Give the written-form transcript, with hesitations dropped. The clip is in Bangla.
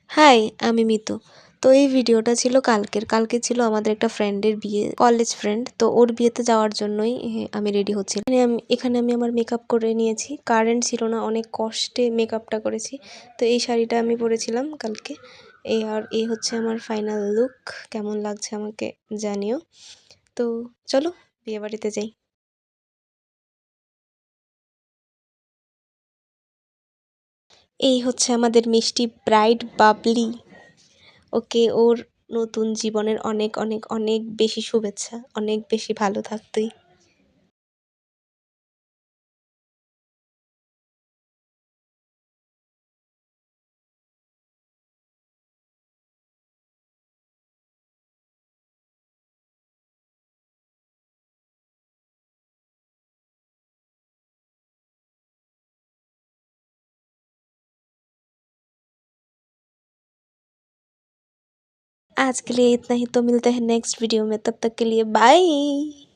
হাই, আমি মিতু। তো এই ভিডিওটা ছিল কালকের। কালকে ছিল আমাদের একটা ফ্রেন্ডের বিয়ে, কলেজ ফ্রেন্ড। তো ওর বিয়েতে যাওয়ার জন্যই আমি রেডি হচ্ছিলাম। এখানে আমি আমার মেকআপ করে নিয়েছি। কারেন্ট ছিল না, অনেক কষ্টে মেকআপটা করেছি। তো এই শাড়িটা আমি পরেছিলাম কালকে। এই হচ্ছে আমার ফাইনাল লুক। কেমন লাগছে আমাকে জানিও। তো চলো বিয়ে বাড়িতে যাই। এই হচ্ছে আমাদের মিষ্টি ব্রাইড বাবলি। ওকে ওর নতুন জীবনের অনেক অনেক অনেক বেশি শুভেচ্ছা, অনেক বেশি ভালো থাক তুই। आज के लिए इतना ही, तो मिलते हैं नेक्स्ट वीडियो में, तब तक के लिए बाय।